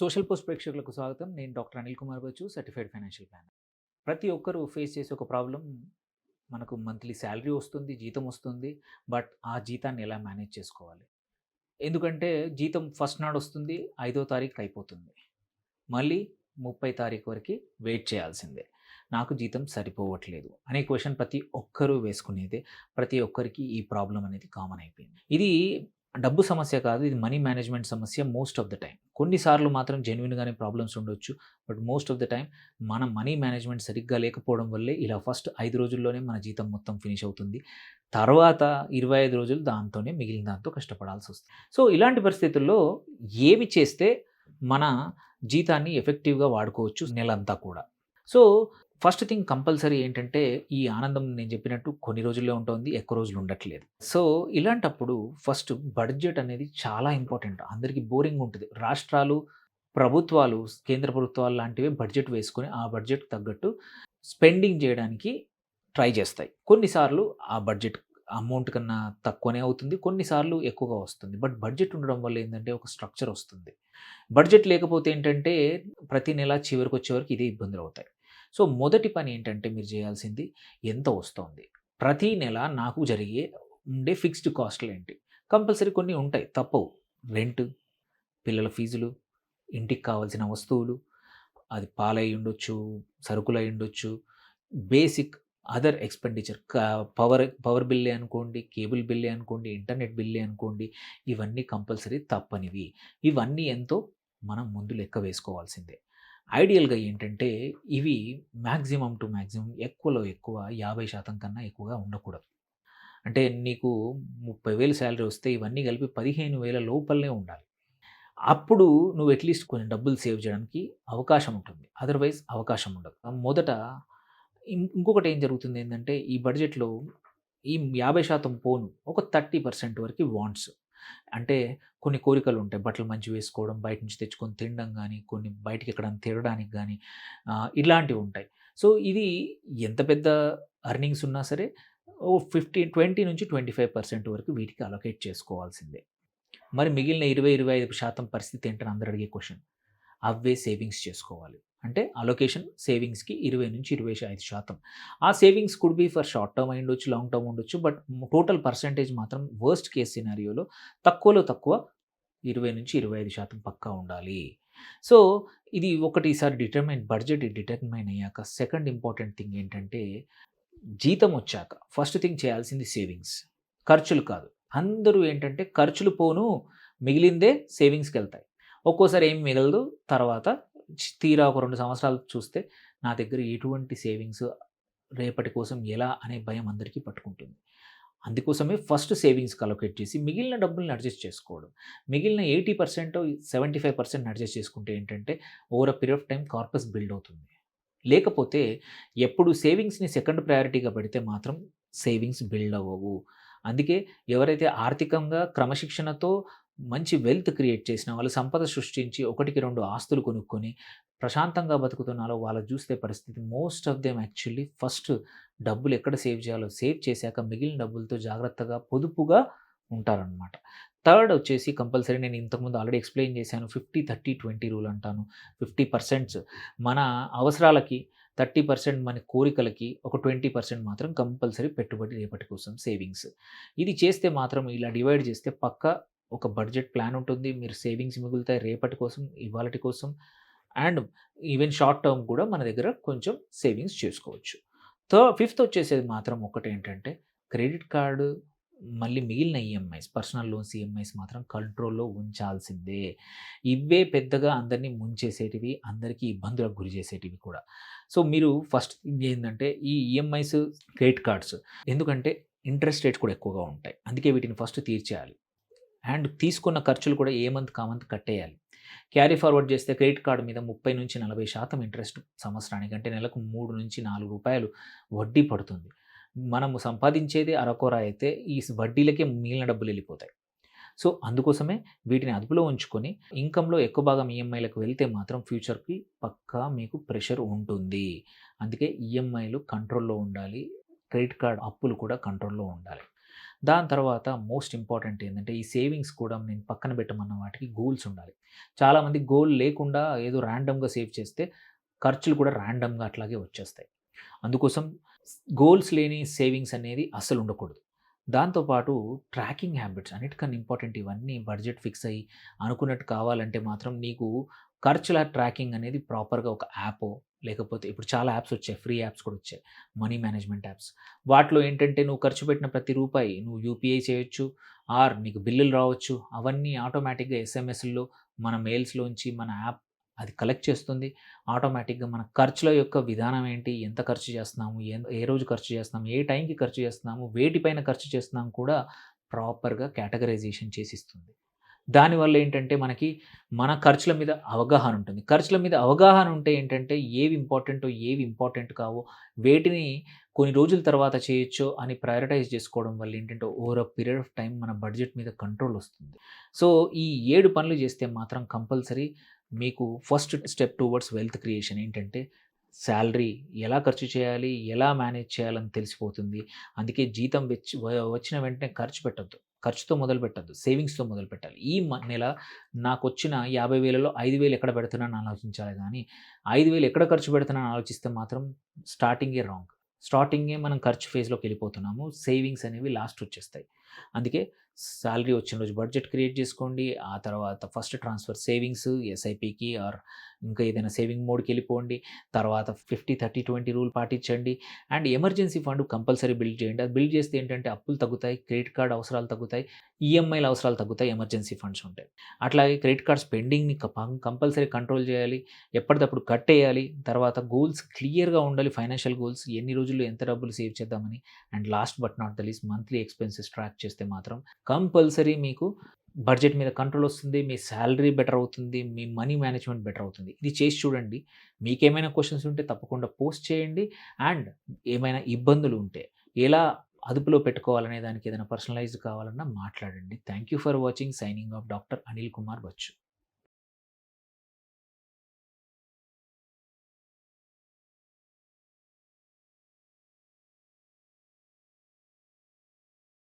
Social post ప్రేక్షకులకు స్వాగతం. నేను doctor Anil Kumar Bacchu, certified financial planner. ప్రతి ఒక్కరు ఫేస్ చేసే ఒక ప్రాబ్లమ్, మనకు మంత్లీ సాలరీ వస్తుంది, జీతం వస్తుంది. బట్ ఆ జీతాన్ని ఎలా మేనేజ్ చేసుకోవాలి? ఎందుకంటే జీతం ఫస్ట్ నాడు వస్తుంది, 5వ తారీఖు అయిపోతుంది. మళ్ళీ 30 తారీఖు వరకి వెయిట్ చేయాల్సిందే. నాకు జీతం సరిపోవట్లేదు అనే క్వెషన్ ప్రతి ఒక్కరూ వేసుకునేదే. ప్రతి ఒక్కరికి ఈ ప్రాబ్లమ్ అనేది కామన్ అయిపోయింది. ఇది డబ్బు సమస్య కాదు. ఇది మనీ మేనేజ్మెంట్ సమస్య మోస్ట్ ఆఫ్ ద టైమ్. కొన్నిసార్లు మాత్రం జెన్యూన్‌గానే ప్రాబ్లమ్స్ ఉండొచ్చు. But most of the time మన మనీ మేనేజ్మెంట్ సరిగ్గా లేకపోవడం వల్లే ఇలా ఫస్ట్ 5 రోజుల్లోనే మన జీతం మొత్తం ఫినిష్ అవుతుంది. తర్వాత 25 రోజులు దాంతోనే మిగిలిన దాంతో కష్టపడాల్సొస్తుంది. సో, ఇలాంటి పరిస్థితుల్లో ఏమి చేస్తే మన జీతాన్ని ఎఫెక్టివ్‌గా వాడుకోవచ్చు నెలంతా కూడా. సో, ఫస్ట్ థింగ్ కంపల్సరీ ఏంటంటే, ఈ ఆనందం నేను చెప్పినట్టు కొన్ని రోజుల్లో ఉంటుంది, ఎక్కువ రోజులు ఉండట్లేదు. సో, ఇలాంటప్పుడు ఫస్ట్ బడ్జెట్ అనేది చాలా ఇంపార్టెంట్. అందరికీ బోరింగ్ ఉంటది. రాష్ట్రాలు, ప్రభుత్వాలు, కేంద్ర ప్రభుత్వాలు లాంటివే బడ్జెట్ వేసుకొని, ఆ బడ్జెట్‌కి తగ్గట్టు స్పెండింగ్ జేయడానికి ట్రై చేస్తాయి. కొన్నిసార్లు ఆ బడ్జెట్ అమౌంట్ కన్నా తక్కువనే అవుతుంది. కొన్నిసార్లు ఎక్కువగా వస్తుంది. బట్ బడ్జెట్ ఉండడం వల్ల ఏందంటే ఒక స్ట్రక్చర్ వస్తుంది. బడ్జెట్ లేకపోతే ఏంటంటే ప్రతి నెల చివరికొచ్చే వరకు ఇదే ఇబ్బందులవుతాయి. సో, మొదటి పని ఏంటంటే మీరు చేయాల్సింది ఎంత వస్తోంది? ప్రతి నెల నాకు జరిగే ఉండే ఫిక్స్డ్ కాస్ట్‌లేంటి? కంపల్సరీ కొన్ని ఉంటాయి, తప్పవు. రెంట్, పిల్లల ఫీజులు, ఇంటికి కావాల్సిన వస్తువులు, అది పాలయ్యుండొచ్చు, సరుకులయ్యుండొచ్చు, బేసిక్ అదర్ ఎక్స్‌పెండిచర్ పవర్ బిల్లే అనుకోండి, కేబుల్ బిల్లే అనుకోండి, ఇంటర్నెట్ బిల్లే అనుకోండి, ఇవన్నీ కంపల్సరీ తప్పనివి. ఇవన్నీ ఎంతో మనం ముందు లెక్క వేసుకోవాల్సిందే. ఐడియల్‌గా ఏంటంటే ఇవి మాక్సిమం టు మాక్సిమం ఎక్కువలో ఎక్కువ 50% కన్నా ఎక్కువగా ఉండకూడదు. అంటే నీకు 30,000 సాలరీ వస్తే ఇవన్నీ కలిపి 15,000 లోపలనే ఉండాలి. అప్పుడు నువ్వు అట్‌లీస్ట్ కొంచెం డబ్బులు సేవ్ చేయడానికి అవకాశం ఉంటుంది. అదర్‌వైజ్ అవకాశం ఉండదు. మొదట ఇంకొకటి ఏం జరుగుతుంది ఏందంటే, ఈ బడ్జెట్‌లో ఈ 50% పోను ఒక 30% వరకి వాంట్స్. అంటే కొన్ని కోరికలుంటాయి. బట్టలు మంచివి వేసుకోవడం, బయట నుంచి తెచ్చుకొని తినడం గానీ, కొన్ని బయటికెక్కడైనా తిరగడానికి గానీ, ఇలాంటివుంటాయి. సో, ఇది ఎంత పెద్ద ఎర్నింగ్స్ ఉన్నా సరే ఓ 20-25% వరకు వీటికి అలొకేట్ చేసుకోవాల్సిందే. మరి మిగిలిన 25% పరిస్థితి ఏంటని అందరూ అడిగే క్వెషన్. అవే సేవింగ్స్ చేసుకోవాలి. అంటే అలొకేషన్ సేవింగ్స్‌కి 20-25%. ఆ savings could be for short term అయ్యుండొచ్చు, లాంగ్ టర్మ్ ఉండొచ్చు. బట్ టోటల్ పర్సెంటేజ్ మాత్రం వర్స్ట్ కేస్ సినారియోలో తక్కువలో తక్కువ 20-25% పక్కా ఉండాలి. సో, ఇది ఒకటి ఈసారి బడ్జెట్ డిటర్మైన్ అయ్యాక సెకండ్ ఇంపార్టెంట్ థింగ్ ఏంటంటే, జీతం వచ్చాక ఫస్ట్ థింగ్ చేయాల్సింది సేవింగ్స్. ఖర్చులు కాదు. అందరూ ఏంటంటే ఖర్చులు పోను, మిగిలిందే సేవింగ్స్‌కెళ్తాయి. ఒక్కోసారి ఏమి మిగలదు. తర్వాత తీరా ఒక 2 సంవత్సరాలు చూస్తే నా దగ్గర ఎటువంటి సేవింగ్స్, రేపటి కోసం ఎలా అనే భయం అందరికీ పట్టుకుంటుంది. అందుకోసమే ఫస్ట్ సేవింగ్స్‌కి అలొకేట్ చేసి మిగిలిన డబ్బుల్ని అడ్జస్ట్ చేసుకోవడం. మిగిలిన 80% 75% అడ్జస్ట్ చేసుకుంటే ఏంటంటే over a period of time corpus build అవుతుంది. లేకపోతే ఎప్పుడు సేవింగ్స్‌ని సెకండ్ ప్రయారిటీగా పెడితే మాత్రం సేవింగ్స్ బిల్డ్ అవ్వవు. అందుకే ఎవరైతే ఆర్థికంగా క్రమశిక్షణతో మంచి వెల్త్ క్రియేట్ చేసిన వాళ్ళు, సంపద సృష్టించి ఒకటికి 2 ఆస్తులు కొనుక్కొని ప్రశాంతంగా బతుకుతున్నారో వాళ్ళని చూస్తే పరిస్థితి most of them actually first డబ్బులు ఎక్కడ సేవ్ చేయాలో సేవ్ చేశాక మిగిలిన డబ్బులతో జాగ్రత్తగా పొదుపుగా ఉంటారనమాట. థర్డ్ వచ్చేసి కంపల్సరీ నేను ఇంతకుముందు ఆల్రెడీ ఎక్స్‌ప్లెయిన్ చేశాను. 50, 30, 20 రూల్ అంటాను. 50% మన అవసరాలకి, 30% మన కోరికలకి, ఒక 20% మాత్రం కంపల్సరీ పెట్టుబడి రేపటి కోసం సేవింగ్స్. ఇది చేస్తే మాత్రం ఇలా డివైడ్ చేస్తే పక్కా ఒక బడ్జెట్ ప్లాన్ ఉంటుంది. మీరు సేవింగ్స్ మిగులుతాయి రేపటి కోసం, ఇవాళటి కోసం అండ్ ఈవెన్ షార్ట్ టర్మ్ కూడా మన దగ్గర కొంచెం సేవింగ్స్ చేసుకోవచ్చు. ఫిఫ్త్ వచ్చేసేది మాత్రం ఒకటేంటంటే క్రెడిట్ కార్డ్, మళ్ళీ మిగిలిన ఈఎంఐస్, పర్సనల్ లోన్స్ ఈఎంఐస్ మాత్రం కంట్రోల్‌లో ఉంచాల్సిందే. ఇవే పెద్దగా అందరిని ముంచేసేటివి, అందరికీ ఇబ్బందులకు గురి చేసేటివి కూడా. సో, మీరు ఫస్ట్ థింగ్ ఏందంటే ఈ ఈఎంఐస్, క్రెడిట్ కార్డ్స్, ఎందుకంటే ఇంట్రెస్ట్ రేట్స్ కూడా ఎక్కువగా ఉంటాయి. అందుకే వీటిని ఫస్ట్ తీర్చేయాలి. అండ్ తీసుకున్న ఖర్చులు కూడా ఏ మంత్‌కి ఆ మంత్ కట్టేయాలి. క్యారీ ఫార్వర్డ్ చేస్తే క్రెడిట్ కార్డ్ మీద 30-40% ఇంట్రెస్ట్ సంవత్సరానికి, అంటే నెలకు రూ. 3-4 వడ్డీ పడుతుంది. మనము సంపాదించేది అరకొర అయితే ఈ వడ్డీలకే మిగిలిన డబ్బులెళ్ళిపోతాయి. సో, అందుకోసమే వీటిని అదుపులో ఉంచుకొని ఇన్‌కమ్‌లో ఎక్కువ భాగం ఈఎంఐలకు వెళ్తే మాత్రం ఫ్యూచర్‌కి పక్కా మీకు ప్రెషర్ ఉంటుంది. అందుకే ఈఎంఐలు కంట్రోల్‌లో ఉండాలి. క్రెడిట్ కార్డ్ అప్పులు కూడా కంట్రోల్‌లో ఉండాలి. దాని తర్వాత మోస్ట్ ఇంపార్టెంట్ ఏందంటే, ఈ సేవింగ్స్ కూడా నేను పక్కన పెట్టమన్న వాటికి గోల్స్ ఉండాలి. చాలామంది గోల్ లేకుండా ఏదో ర్యాండమ్‌గా సేవ్ చేస్తే ఖర్చులు కూడా ర్యాండమ్‌గా అట్లాగే వచ్చేస్తాయి. అందుకోసం గోల్స్ లేని సేవింగ్స్ అనేది అస్సలు ఉండకూడదు. దాంతో పాటు ట్రాకింగ్ హ్యాబిట్స్ అన్నిటికన్నా ఇంపార్టెంట్. ఇవన్నీ బడ్జెట్ ఫిక్స్ అయ్యి అనుకున్నట్టు కావాలంటే మాత్రం నీకు ఖర్చుల ట్రాకింగ్ అనేది ప్రాపర్‌గా ఒక యాపో, లేకపోతే ఇప్పుడు చాలా యాప్స్ వచ్చాయి. ఫ్రీ యాప్స్ కూడా వచ్చాయి. Money management apps. వాటిలో ఏంటంటే నువ్వు ఖర్చు పెట్టిన ప్రతి రూపాయి నువ్వు యూపీఐ చేయొచ్చు. ఆర్ నీకు బిల్లులు రావచ్చు. అవన్నీ ఆటోమేటిక్‌గా ఎస్ఎంఎస్‌ల్లో మన మెయిల్స్‌లోంచి మన యాప్ అది కలెక్ట్ చేస్తుంది. ఆటోమేటిక్‌గా మన ఖర్చుల యొక్క విధానం ఏంటి? ఎంత ఖర్చు చేస్తున్నాము? ఏ రోజు ఖర్చు చేస్తున్నాము? ఏ టైంకి ఖర్చు చేస్తున్నాము? వేటిపైన ఖర్చు చేస్తున్నాం కూడా ప్రాపర్‌గా కేటగరైజేషన్ చేసిస్తుంది. దానివల్ల ఏంటంటే మనకి మన ఖర్చుల మీద అవగాహన ఉంటుంది. ఖర్చుల మీద అవగాహన ఉంటే ఏంటంటే ఏవి ఇంపార్టెంటో, ఏవి ఇంపార్టెంట్ కావో, వేటిని కొన్ని రోజుల తర్వాత చేయొచ్చో అని ప్రయారిటైజ్ చేసుకోవడం వల్ల ఏంటంటే over a period of time మన బడ్జెట్ మీద కంట్రోల్ వస్తుంది. సో, ఈ 7 పనులు చేస్తే మాత్రం కంపల్సరీ మీకు first step towards wealth creation ఏంటంటే సాలరీ ఎలా ఖర్చు చేయాలి? ఎలా మేనేజ్ చేయాలని తెలిసిపోతుంది. అందుకే జీతం వచ్చిన వెంటనే ఖర్చు పెట్టొద్దు. ఖర్చుతో మొదలుపెట్టొద్దు. సేవింగ్స్‌తో మొదలుపెట్టాలి. ఈ నెల నాకొచ్చిన 50,000లో 5,000 ఎక్కడ పెడుతున్నానని ఆలోచించాలి గానీ, 5,000 ఎక్కడ ఖర్చు పెడుతున్నానని ఆలోచిస్తే మాత్రం స్టార్టింగే రాంగ్. స్టార్టింగే మనం ఖర్చు ఫేజ్‌లోకెళ్ళిపోతున్నాము. సేవింగ్స్ అనేవి లాస్ట్ వచ్చేస్తాయి. అందుకే సాలరీ వచ్చిన రోజు బడ్జెట్ క్రియేట్ చేసుకోండి. ఆ తర్వాత ఫస్ట్ ట్రాన్స్‌ఫర్ సేవింగ్స్ ఎస్ఐపికి ఆర్ ఇంకా ఏదైనా సేవింగ్ మోడ్‌కెళ్ళిపోండి. తర్వాత 50, 30, 20 రూల్ పాటించండి. And emergency fund compulsory build చేయండి. అది బిల్డ్ చేస్తే ఏంటంటే అప్పులు తగ్గుతాయి. క్రెడిట్ కార్డ్ అవసరాలు తగ్గుతాయి. ఈఎంఐల అవసరాలు తగ్గుతాయి. ఎమర్జెన్సీ ఫండ్స్ ఉంటాయి. అట్లాగే క్రెడిట్ కార్డ్ స్పెండింగ్‌ని కంపల్సరీ కంట్రోల్ చేయాలి. ఎప్పటిదప్పుడు కట్టేయాలి. తర్వాత గోల్స్ క్లియర్‌గా ఉండాలి. ఫైనాన్షియల్ గోల్స్ ఎన్ని రోజుల్లో ఎంత డబ్బులు సేవ్ చేద్దామని. And last but not the least monthly expenses track చేస్తే మాత్రం కంపల్సరీ మీకు బడ్జెట్ మీద కంట్రోల్ వస్తుంది. మీ సాలరీ బెటర్ అవుతుంది. మీ మనీ మేనేజ్మెంట్ బెటర్ అవుతుంది. ఇది చేసి చూడండి. మీకేమైనా క్వెషన్స్ ఉంటే తప్పకుండా పోస్ట్ చేయండి. అండ్ ఏమైనా ఇబ్బందులు ఉంటే ఎలా అదుపులో పెట్టుకోవాలనే దానికి ఏదైనా పర్సనలైజ్డ్ కావాలన్నా మాట్లాడండి. Thank you for watching. Signing off doctor Anil Kumar Bachu.